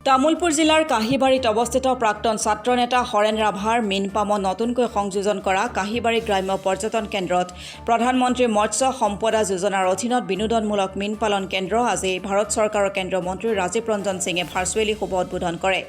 তামুলপুৰ জিলাৰ কাহিবাৰীত অৱস্থিত প্ৰাক্তন ছাত্ৰ নেতা হৰেণ ৰাভাৰ মীনপামত নতুনকৈ সংযোজন কৰা কাহিবাৰী গ্ৰাম্য পৰ্যটন কেন্দ্ৰত প্ৰধানমন্ত্ৰী মৎস্য সম্পদা যোজনাৰ অধীনত বিনোদনমূলক মীন পালন কেন্দ্ৰ আজি ভাৰত চৰকাৰৰ কেন্দ্ৰীয় মন্ত্ৰী ৰাজীৱ ৰঞ্জন সিঙে ভাৰ্চুৱেলি শুভ উদ্বোধন কৰে।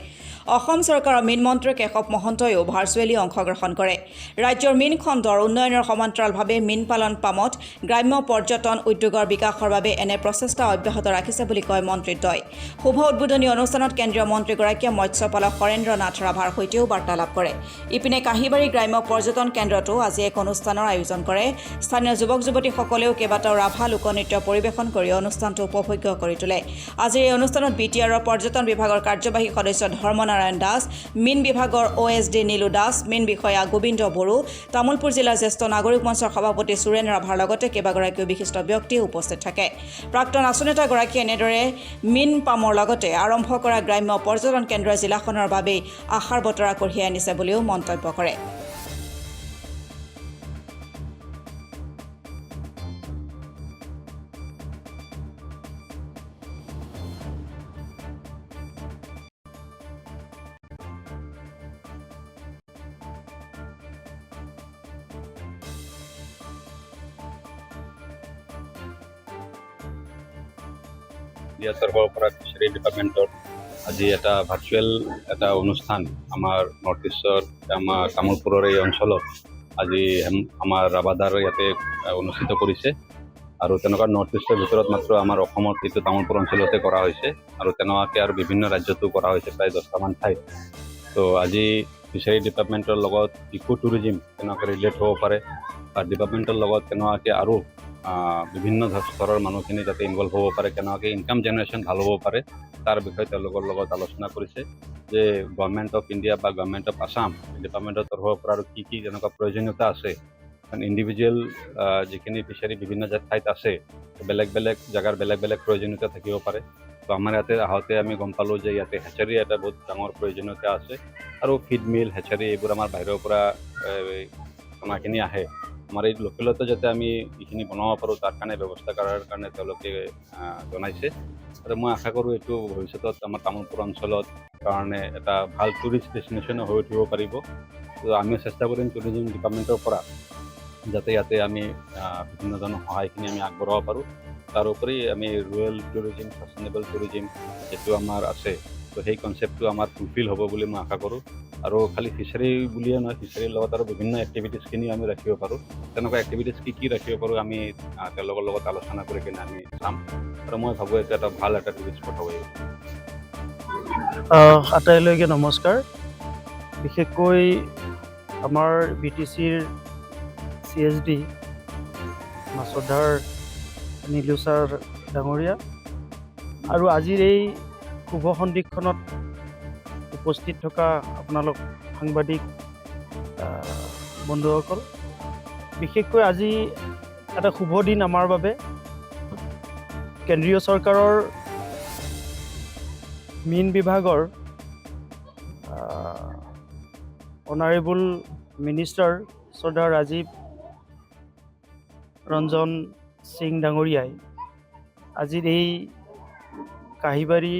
অসম চৰকাৰৰ মীন মন্ত্ৰী কেশৱ মহন্তইও ভাৰ্চুৱেলি অংশগ্ৰহণ কৰে। ৰাজ্যৰ মীন খণ্ডৰ উন্নয়নৰ সমান্তৰালভাৱে মীন পালন পামত গ্ৰাম্য পৰ্যটন উদ্যোগৰ বিকাশৰ বাবে এনে প্ৰচেষ্টা অব্যাহত ৰাখিছে বুলি কয় মন্ত্ৰীদ্বয়। শুভ উদ্বোধনী অনুষ্ঠানত কেন্দ্ৰীয় মন্ত্ৰীগৰাকীয়ে মৎস্যপালক হৰেন্দ্ৰ নাথ ৰাভাৰ সৈতেও বাৰ্তালাপ কৰে। ইপিনে কাহিবাৰী গ্ৰাম্য পৰ্যটন কেন্দ্ৰতো আজি এক অনুষ্ঠানৰ আয়োজন কৰে। স্থানীয় যুৱক যুৱতীসকলেও কেইবাটাও ৰাভা লোকনৃত্য পৰিৱেশন কৰি অনুষ্ঠানটো উপভোগ্য কৰি তোলে। আজিৰ এই অনুষ্ঠানত BTRৰ পৰ্যটন বিভাগৰ কাৰ্যবাহী সদস্য ধৰ্মনাৰায়ণ দাস, মীন বিভাগৰ OSD নীলু দাস, মীন বিষয়া গোবিন্দ বড়ো, তামুলপুৰ জিলা জ্যেষ্ঠ নাগৰিক মঞ্চৰ সভাপতি সুৰেন ৰাভাৰ লগতে কেইবাগৰাকীও বিশিষ্ট ব্যক্তি উপস্থিত থাকে। প্ৰাক্তন আচনেতাগৰাকীয়ে এনেদৰে মীন পামৰ লগতে আৰম্ভ কৰা গ্ৰাম্য পৰ্যটন কেন্দ্ৰই জিলাখনৰ বাবে আশাৰ বতৰা কঢ়িয়াই আনিছে বুলিও মন্তব্য কৰে। তৰফৰ পৰা ফিচাৰী ডিপাৰ্টমেণ্টৰ আজি এটা ভাৰ্চুৱেল এটা অনুষ্ঠান আমাৰ নৰ্থ ইষ্টৰ আমাৰ তামুলপুৰৰ এই অঞ্চলত আজি আমাৰ ৰাভাদাৰ ইয়াতে অনুষ্ঠিত কৰিছে। আৰু তেনেকুৱা নৰ্থ ইষ্টৰ ভিতৰত মাত্ৰ আমাৰ অসমত এইটো তামুলপুৰ অঞ্চলতে কৰা হৈছে আৰু তেনেকুৱাকৈ আৰু বিভিন্ন ৰাজ্যতো কৰা হৈছে প্ৰায় 10টামান ঠাইত। তো আজি ফিচাৰী ডিপাৰ্টমেণ্টৰ লগত ইকো টুৰিজিম তেনেকুৱাকৈ ৰিলেট হ'ব পাৰে বা ডিপাৰ্টমেণ্টৰ লগত তেনেকুৱাকৈ আৰু বিভিন্ন স্তৰৰ মানুহখিনি যাতে ইনভলভ হ'ব পাৰে, কেনেকুৱাকৈ ইনকাম জেনেৰেশ্যন ভাল হ'ব পাৰে তাৰ বিষয়ে তেওঁলোকৰ লগত আলোচনা কৰিছে যে গভৰ্ণমেণ্ট অফ ইণ্ডিয়া বা গভৰ্ণমেণ্ট অফ আছাম ডিপাৰ্টমেণ্টৰ তৰফৰ পৰা আৰু কি তেনেকুৱা প্ৰয়োজনীয়তা আছে। কাৰণ ইণ্ডিভিজুৱেল যিখিনি ফিচাৰী বিভিন্ন ঠাইত আছে, বেলেগ বেলেগ জেগাৰ বেলেগ বেলেগ প্ৰয়োজনীয়তা থাকিব পাৰে। তো আমাৰ ইয়াতে আহোঁতে আমি গম পালোঁ যে ইয়াতে হেচাৰী এটা বহুত ডাঙৰ প্ৰয়োজনীয়তা আছে আৰু ফিড মিল হেচাৰী এইবোৰ আমাৰ বাহিৰৰ পৰা খানাখিনি আহে। আমাৰ এই লোকেলতে যাতে আমি এইখিনি বনাব পাৰোঁ তাৰ কাৰণে ব্যৱস্থা কৰাৰ কাৰণে তেওঁলোকে জনাইছে। আৰু মই আশা কৰোঁ এইটো ভৱিষ্যতত আমাৰ তামুলপুৰ অঞ্চলত কাৰণে এটা ভাল টুৰিষ্ট ডেষ্টিনেশ্যনো হৈ উঠিব পাৰিব। তো আমি চেষ্টা কৰিম টুৰিজিম ডিপাৰ্টমেণ্টৰ পৰা যাতে ইয়াতে আমি বিভিন্ন ধৰণৰ সহায়খিনি আমি আগবঢ়াব পাৰোঁ। তাৰোপৰি আমি ৰুৰেল টুৰিজিম, ছাষ্টেইনেবল টুৰিজিম যিটো আমাৰ আছে, তো সেই কনচেপ্টটো আমাৰ ফুলফিল হ'ব বুলি মই আশা কৰোঁ। আৰু খালি ফিচাৰী বুলিয়ে নহয়, ফিচাৰীৰ লগত আৰু বিভিন্ন এক্টিভিটিছখিনি আমি ৰাখিব পাৰোঁ। তেনেকুৱা এক্টিভিটিছ কি ৰাখিব পাৰোঁ আমি তেওঁলোকৰ লগত আলোচনা কৰি কিনে আমি চাম। আৰু মই ভাবোঁ এইটো এটা ভাল এটা টুৰিষ্ট স্পট হ'ব। আটাইলৈকে নমস্কাৰ। বিশেষকৈ আমাৰ BTCৰ CSD মাছধাৰ নীলু ছাৰ ডাঙৰীয়া আৰু আজিৰ এই শুভ সন্ধিক্ষণত উপস্থিত থকা আপোনালোক সাংবাদিক বন্ধুসকল, বিশেষকৈ আজি এটা শুভ দিন আমাৰ বাবে। কেন্দ্ৰীয় চৰকাৰৰ মীন বিভাগৰ অনাৰেবল মিনিষ্টাৰ শ্ৰদ্ধা ৰাজীৱ ৰঞ্জন সিং ডাঙৰীয়াই আজিৰ এই Kahibari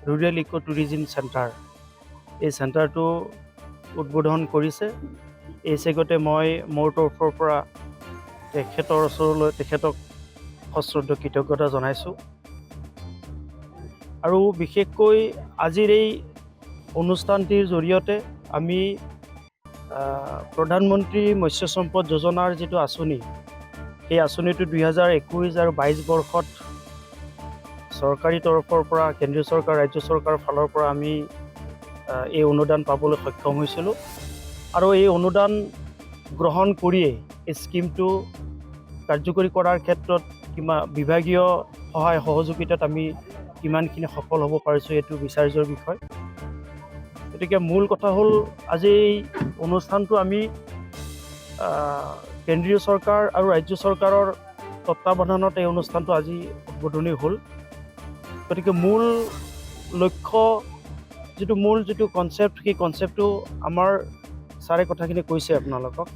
rural eco tourism centre, এই চেণ্টাৰটো উদ্বোধন কৰিছে। এই চেগতে মই মোৰ তৰফৰ পৰা তেখেতৰ ওচৰলৈ তেখেতক সশ্ৰদ্ধ কৃতজ্ঞতা জনাইছোঁ। আৰু বিশেষকৈ আজিৰ এই অনুষ্ঠানটিৰ জৰিয়তে আমি প্ৰধানমন্ত্ৰী মৎস্য সম্পদ যোজনাৰ যিটো আঁচনি, এই আঁচনিটো 2021 আৰু 22 বৰ্ষত চৰকাৰী তৰফৰ পৰা কেন্দ্ৰীয় চৰকাৰ, ৰাজ্য চৰকাৰৰ ফালৰ পৰা আমি এই অনুদান পাবলৈ সক্ষম হৈছিলোঁ। আৰু এই অনুদান গ্ৰহণ কৰিয়েই এই স্কিমটো কাৰ্যকৰী কৰাৰ ক্ষেত্ৰত বিভাগীয় সহায় সহযোগিতাত আমি কিমানখিনি সফল হ'ব পাৰিছোঁ এইটো বিচাৰ্যৰ বিষয়। গতিকে মূল কথা হ'ল আজি এই অনুষ্ঠানটো আমি কেন্দ্ৰীয় চৰকাৰ আৰু ৰাজ্য চৰকাৰৰ তত্বাৱধানত এই অনুষ্ঠানটো আজি উদ্বোধনী হ'ল। গতিকে মূল লক্ষ্য যিটো কনচেপ্ট, সেই কনচেপ্টটো আমাৰ ছাৰে কথাখিনি কৈছে আপোনালোকক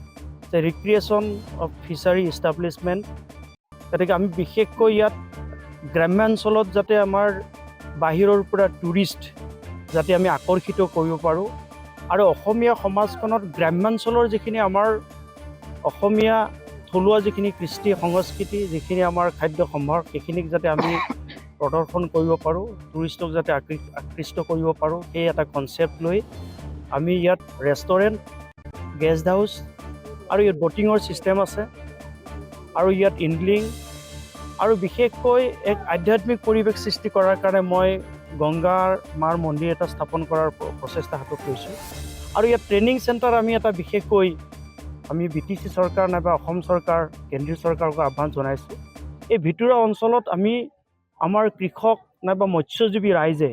যে ৰিক্ৰিয়েশ্যন অফ ফিচাৰী ইষ্টাব্লিছমেণ্ট। গতিকে আমি বিশেষকৈ ইয়াত গ্ৰাম্যাঞ্চলত যাতে আমাৰ বাহিৰৰ পৰা টুৰিষ্ট যাতে আমি আকৰ্ষিত কৰিব পাৰোঁ আৰু অসমীয়া সমাজখনত গ্ৰাম্যাঞ্চলৰ যিখিনি আমাৰ অসমীয়া থলুৱা যিখিনি কৃষ্টি সংস্কৃতি যিখিনি আমাৰ খাদ্য সম্ভাৰ সেইখিনিক যাতে আমি প্ৰদৰ্শন কৰিব পাৰোঁ, টুৰিষ্টক যাতে আকৃষ্ট কৰিব পাৰোঁ, সেই এটা কনচেপ্ট লৈ আমি ইয়াত ৰেষ্টুৰেণ্ট, গেষ্ট হাউচ আৰু ইয়াত বটিঙৰ ছিষ্টেম আছে আৰু ইয়াত ইণ্ডলিং আৰু বিশেষকৈ এক আধ্যাত্মিক পৰিৱেশ সৃষ্টি কৰাৰ কাৰণে মই গংগাৰ মাৰ মন্দিৰ এটা স্থাপন কৰাৰ প্ৰচেষ্টা হাতত লৈছোঁ আৰু ইয়াত ট্ৰেইনিং চেণ্টাৰ আমি এটা বিশেষকৈ আমি BTC চৰকাৰ নাইবা অসম চৰকাৰ, কেন্দ্ৰীয় চৰকাৰক আহ্বান জনাইছোঁ। এই ভিতৰুৱা অঞ্চলত আমি আমাৰ কৃষক নাইবা মৎস্যজীৱী ৰাইজে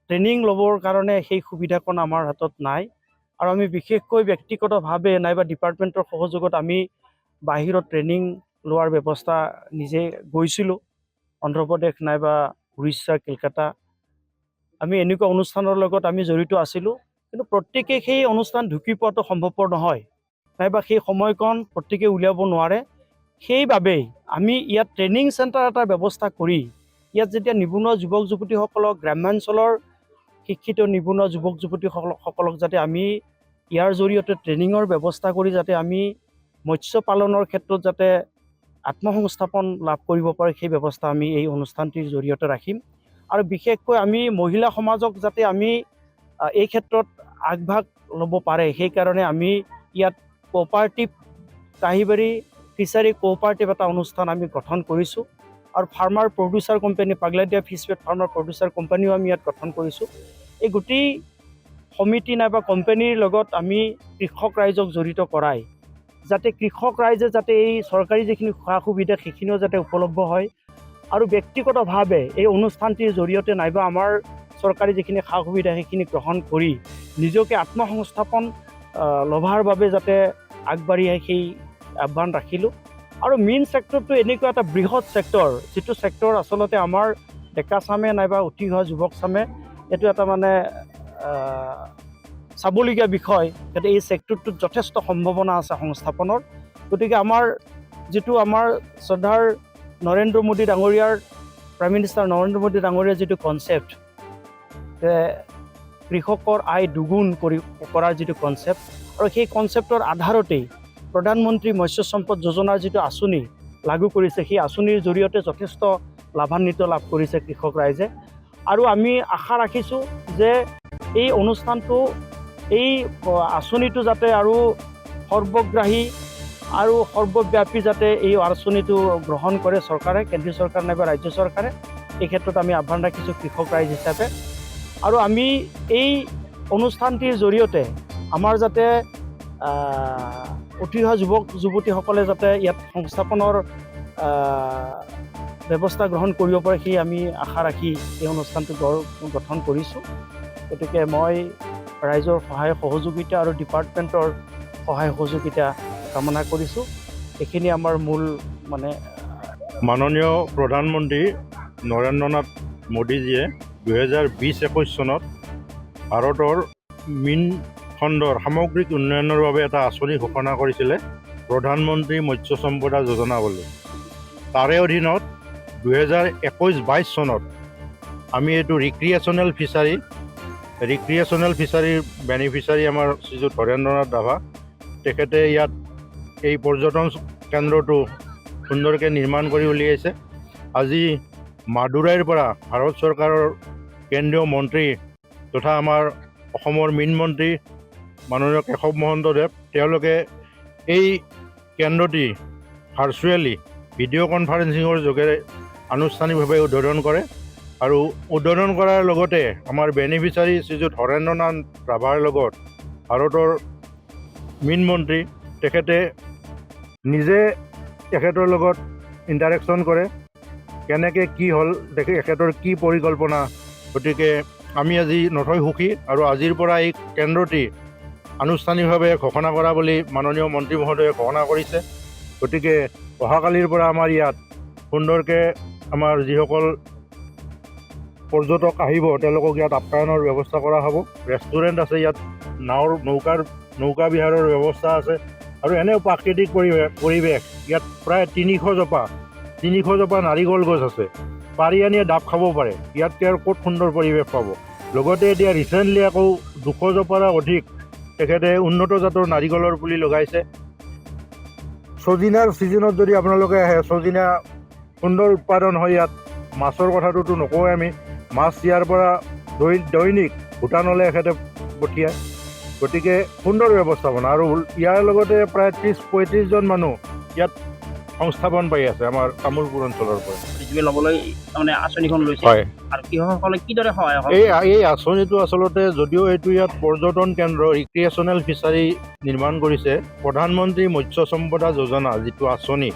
ট্ৰেইনিং ল'বৰ কাৰণে সেই সুবিধাকণ আমাৰ হাতত নাই আৰু আমি বিশেষকৈ ব্যক্তিগতভাৱে নাইবা ডিপাৰ্টমেণ্টৰ সহযোগত আমি বাহিৰত ট্ৰেইনিং লোৱাৰ ব্যৱস্থা নিজে গৈছিলোঁ, অন্ধ্ৰপ্ৰদেশ নাইবা উৰিষ্যা, কলকাতা। আমি এনেকুৱা অনুষ্ঠানৰ লগত আমি জড়িত আছিলোঁ, কিন্তু প্ৰত্যেকে সেই অনুষ্ঠান ঢুকি পোৱাটো সম্ভৱপৰ নহয় নাইবা সেই সময়কণ প্ৰত্যেকে উলিয়াব নোৱাৰে। সেইবাবেই আমি ইয়াত ট্ৰেইনিং চেণ্টাৰ এটা ব্যৱস্থা কৰি ইয়াত যেতিয়া নিবনুৱা যুৱক যুৱতীসকলক, গ্ৰাম্যাঞ্চলৰ শিক্ষিত নিবনুৱা যুৱক যুৱতীসকলক যাতে আমি ইয়াৰ জৰিয়তে ট্ৰেইনিঙৰ ব্যৱস্থা কৰি যাতে আমি মৎস্য পালনৰ ক্ষেত্ৰত যাতে আত্মসংস্থাপন লাভ কৰিব পাৰে, সেই ব্যৱস্থা আমি এই অনুষ্ঠানটিৰ জৰিয়তে ৰাখিম আৰু বিশেষকৈ আমি মহিলা সমাজক যাতে আমি এই ক্ষেত্ৰত আগভাগ ল'ব পাৰে, সেইকাৰণে আমি ইয়াত কোঅপাৰেটিভ কাহিবাৰী ফিচাৰী কোঅপাৰেটিভ এটা অনুষ্ঠান আমি গঠন কৰিছোঁ আৰু ফাৰ্মাৰ প্ৰডিউচাৰ কোম্পানী, পাগলাদিয়া ফিছৱেট ফাৰ্মাৰ প্ৰডিউচাৰ কোম্পানীও আমি ইয়াত গঠন কৰিছোঁ। এই গোটেই সমিতি নাইবা কোম্পানীৰ লগত আমি কৃষক ৰাইজক জড়িত কৰাই যাতে কৃষক ৰাইজে যাতে এই চৰকাৰী যিখিনি সা সুবিধা সেইখিনিও যাতে উপলব্ধ হয় আৰু ব্যক্তিগতভাৱে এই অনুষ্ঠানটিৰ জৰিয়তে নাইবা আমাৰ চৰকাৰী যিখিনি সা সুবিধা সেইখিনি গ্ৰহণ কৰি নিজকে আত্মসংস্থাপন লভাৰ বাবে যাতে আগবাঢ়ি আহে সেই আহ্বান ৰাখিলোঁ। আৰু মেইন ছেক্টৰটো এনেকুৱা এটা বৃহৎ ছেক্টৰ, যিটো ছেক্টৰ আচলতে আমাৰ ডেকা চামে নাইবা উঠি অহা যুৱক চামে এইটো এটা মানে চাবলগীয়া বিষয়, যাতে এই ছেক্টৰটোত যথেষ্ট সম্ভাৱনা আছে সংস্থাপনৰ। গতিকে আমাৰ যিটো আমাৰ শ্ৰদ্ধাৰ নৰেন্দ্ৰ মোদী ডাঙৰীয়াৰ, প্ৰাইম মিনিষ্টাৰ নৰেন্দ্ৰ মোদী ডাঙৰীয়াৰ যিটো কনচেপ্ট যে কৃষকৰ আয় দুগুণ কৰাৰ যিটো কনচেপ্ট আৰু সেই কনচেপ্টৰ আধাৰতেই প্ৰধানমন্ত্ৰী মৎস্য সম্পদ যোজনাৰ যিটো আঁচনি লাগু কৰিছে, সেই আঁচনিৰ জৰিয়তে যথেষ্ট লাভান্বিত লাভ কৰিছে কৃষক ৰাইজে। আৰু আমি আশা ৰাখিছোঁ যে এই অনুষ্ঠানটো, এই আঁচনিটো যাতে আৰু সৰ্বগ্ৰাহী আৰু সৰ্বব্যাপী যাতে এই আঁচনিটো গ্ৰহণ কৰে চৰকাৰে, কেন্দ্ৰীয় চৰকাৰ নাইবা ৰাজ্য চৰকাৰে, এই ক্ষেত্ৰত আমি আহ্বান ৰাখিছোঁ কৃষক ৰাইজ হিচাপে। আৰু আমি এই অনুষ্ঠানটিৰ জৰিয়তে আমাৰ যাতে উঠি অহা যুৱক যুৱতীসকলে যাতে ইয়াত সংস্থাপনৰ ব্যৱস্থা গ্ৰহণ কৰিব পাৰে, সেই আমি আশা ৰাখি এই অনুষ্ঠানটো গঠন কৰিছোঁ। গতিকে মই ৰাইজৰ সহায় সহযোগিতা আৰু ডিপাৰ্টমেণ্টৰ সহায় সহযোগিতা কামনা কৰিছোঁ। এইখিনি আমাৰ মূল মানে মাননীয় প্ৰধানমন্ত্ৰী নৰেন্দ্ৰ নাথ মোদীজীয়ে 2020-21 চনত ভাৰতৰ মীন খণ্ডৰ সামগ্ৰিক উন্নয়নৰ বাবে এটা আঁচনি ঘোষণা কৰিছিলে, প্ৰধানমন্ত্ৰী মৎস্য সম্পদা যোজনা বুলি। তাৰে অধীনত 2021-22 চনত আমি এইটো ৰিক্ৰিয়েশ্যনেল ফিচাৰীৰ বেনিফিচাৰী আমাৰ শ্ৰীযুত হৰেন্দ্ৰ নাথ ৰাভা, তেখেতে ইয়াত এই পৰ্যটন কেন্দ্ৰটো সুন্দৰকৈ নিৰ্মাণ কৰি উলিয়াইছে। আজি মাদুৰাইৰ পৰা ভাৰত চৰকাৰৰ কেন্দ্ৰীয় মন্ত্ৰী তথা আমাৰ অসমৰ মীন মন্ত্ৰী মাননীয় কেশৱ মহন্ত দেৱ, তেওঁলোকে এই কেন্দ্ৰটি ভাৰ্চুৱেলি ভিডিঅ' কনফাৰেন্সিঙৰ যোগেৰে আনুষ্ঠানিকভাৱে উদ্বোধন কৰে আৰু উদ্বোধন কৰাৰ লগতে আমাৰ বেনিফিচাৰী শ্ৰীযুত হৰেন্দ্ৰ নাথ ৰাভাৰ লগত ভাৰতৰ মীন মন্ত্ৰী তেখেতে নিজে তেখেতৰ লগত ইণ্টাৰেকশ্যন কৰে, কেনেকৈ কি হ'ল, তেখেতৰ কি পৰিকল্পনা। গতিকে আমি আজি নথৈ সুখী আৰু আজিৰ পৰা এই কেন্দ্ৰটি আনুষ্ঠানিকভাৱে ঘোষণা কৰা বুলি মাননীয় মন্ত্ৰী মহোদয়ে ঘোষণা কৰিছে। গতিকে অহাকালিৰ পৰা আমাৰ ইয়াত সুন্দৰকৈ আমাৰ যিসকল পৰ্যটক আহিব তেওঁলোকক ইয়াত আপ্যায়নৰ ব্যৱস্থা কৰা হ'ব। ৰেষ্টুৰেণ্ট আছে, ইয়াত নৌকা বিহাৰৰ ব্যৱস্থা আছে আৰু এনেও প্ৰাকৃতিক পৰিৱেশ। ইয়াত প্ৰায় 300 জোপা নাৰিকল গছ আছে, পাৰি আনিয়ে ডাব খাব পাৰে। ইয়াতকৈ আৰু ক'ত সুন্দৰ পৰিৱেশ পাব। লগতে এতিয়া ৰিচেণ্টলি আকৌ 200 পৰা অধিক তেখেতে উন্নত জাতৰ নাৰিকলৰ পুলি লগাইছে। ছজিনাৰ ছিজনত যদি আপোনালোকে আহে, ছজিনা সুন্দৰ উৎপাদন হয় ইয়াত। মাছৰ কথাটোতো নকওঁৱে আমি, মাছ ইয়াৰ পৰা দৈনিক ভূটানলৈ এখেতে পঠিয়ায়। গতিকে সুন্দৰ ব্যৱস্থাপনা, আৰু ইয়াৰ লগতে প্ৰায় 30-35জন মানুহ ইয়াত সংস্থাপন পাই আছে আমাৰ তামোলপুৰ অঞ্চলৰ পৰা। ল'বলৈ মানে আঁচনিখন লৈছে হয়, আৰু কৃষকসকলে কিদৰে সহায় এই আঁচনিটো আচলতে যদিও এইটো ইয়াত পৰ্যটন কেন্দ্ৰ ৰিক্ৰিয়েশ্যনেল ফিচাৰী নিৰ্মাণ কৰিছে, প্ৰধানমন্ত্ৰী মৎস্য সম্পদা যোজনা যিটো আঁচনি,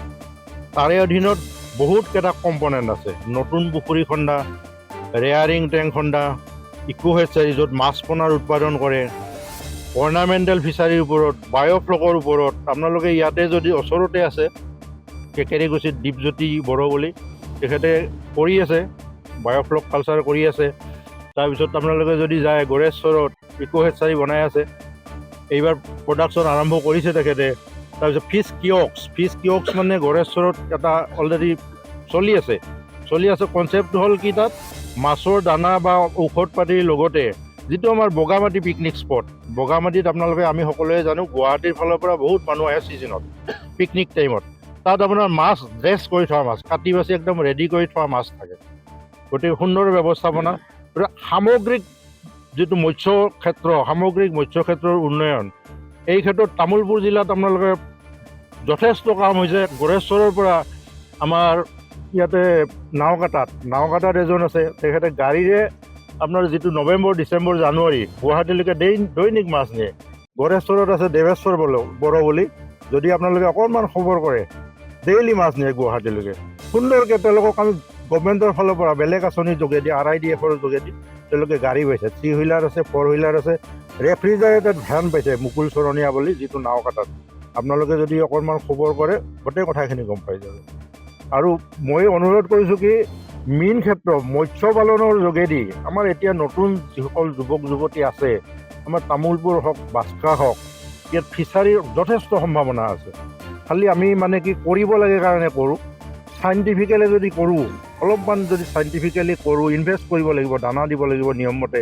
তাৰে অধীনত বহুতকেইটা কম্পনেণ্ট আছে। নতুন পুখুৰী খন্দা, ৰেয়াৰিং টেংক খন্দা, ইকো হেচাৰী য'ত মাছ পোনাৰ উৎপাদন কৰে, অৰ্নামেণ্টেল ফিচাৰীৰ ওপৰত, বায়'ফ্লকৰ ওপৰত। আপোনালোকে ইয়াতে যদি ওচৰতে আছে কেকেৰিগুচিত দীপজ্যোতি বড়ো বুলি, তেখেতে কৰি আছে, বায়'ফ্লক কালচাৰ কৰি আছে। তাৰপিছত আপোনালোকে যদি যায় গড়েশ্বৰত ইকো হেচাৰী বনাই আছে, এইবাৰ প্ৰডাকশ্যন আৰম্ভ কৰিছে তেখেতে। তাৰপিছত ফিছ কিয়ক্স মানে গড়েশ্বৰত এটা অলৰেডি চলি আছে। কনচেপ্টটো হ'ল কি, তাত মাছৰ দানা বা ঔষধ পাতিৰ লগতে যিটো আমাৰ বগামাটি পিকনিক স্পট, বগামাটিত আপোনালোকে আমি সকলোৱে জানো গুৱাহাটীৰ ফালৰ পৰা বহুত মানুহ আহে ছিজনত, পিকনিক টাইমত। তাত আপোনাৰ মাছ ড্ৰেছ কৰি থোৱা মাছ, কাটি বাছি একদম ৰেডি কৰি থোৱা মাছ থাকে। গতিকে সুন্দৰ ব্যৱস্থাপনা। সামগ্ৰিক যিটো সামগ্ৰিক মৎস্য ক্ষেত্ৰৰ উন্নয়ন, এই ক্ষেত্ৰত তামোলপুৰ জিলাত আপোনালোকে যথেষ্ট কাম হৈছে। গড়েশ্বৰৰ পৰা আমাৰ ইয়াতে নাওকাটাত এজন আছে, তেখেতে গাড়ীৰে আপোনাৰ যিটো নৱেম্বৰ, ডিচেম্বৰ, জানুৱাৰী গুৱাহাটীলৈকে দৈনিক মাছ নিয়ে। গড়েশ্বৰত আছে দেৱেশ্বৰ বড়ো বুলি, যদি আপোনালোকে অকণমান খবৰ কৰে, ডেইলি মাছ নিয়ে গুৱাহাটীলৈকে। সুন্দৰকৈ তেওঁলোকক আমি গভমেণ্টৰ ফালৰ পৰা বেলেগ আঁচনিৰ যোগেদি, RIDF-ৰ যোগেদি তেওঁলোকে গাড়ী পাইছে, 3 হুইলাৰ আছে, 4 হুইলাৰ আছে, ৰেফ্ৰিজাৰেটেড ভেন পাইছে মুকুল চৰণীয়া বুলি, যিটো নাওকাটাত। আপোনালোকে যদি অকণমান খবৰ কৰে গোটেই কথাখিনি গম পাই যাব। আৰু মই অনুৰোধ কৰিছোঁ কি, মীন ক্ষেত্ৰ মৎস্য পালনৰ যোগেদি আমাৰ এতিয়া নতুন যিসকল যুৱক যুৱতী আছে, আমাৰ তামোলপুৰ হওক, বাস্কা হওক, ইয়াত ফিচাৰীৰ যথেষ্ট সম্ভাৱনা আছে। খালি আমি মানে কি কৰিব লাগে কাৰণে কৰোঁ, চাইণ্টিফিকেলি যদি কৰোঁ, অলপমান যদি চাইণ্টিফিকেলি কৰোঁ, ইনভেষ্ট কৰিব লাগিব, দানা দিব লাগিব নিয়মমতে,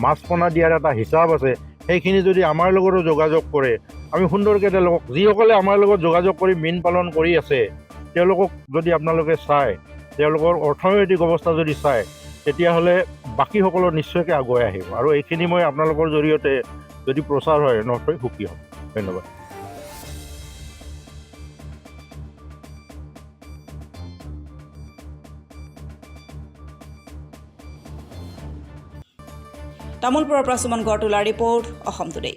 মাছ পোনা দিয়াৰ এটা হিচাপ আছে, সেইখিনি যদি আমাৰ লগতো যোগাযোগ কৰে, আমি সুন্দৰকৈ তেওঁলোকক, যিসকলে আমাৰ লগত যোগাযোগ কৰি মীন পালন কৰি আছে, তেওঁলোকক যদি আপোনালোকে চায়, তেওঁলোকৰ অৰ্থনৈতিক অৱস্থা যদি চায়, তেতিয়াহ'লে বাকীসকলৰ নিশ্চয়কৈ আগুৱাই আহিব। আৰু এইখিনি মই আপোনালোকৰ জৰিয়তে যদি প্ৰচাৰ হয় নথৈ সুখী হ'ম। ধন্যবাদ। তামোলপুৰৰ পৰা সুমন গড়টোলাৰ ৰিপৰ্ট, অসম টুডে।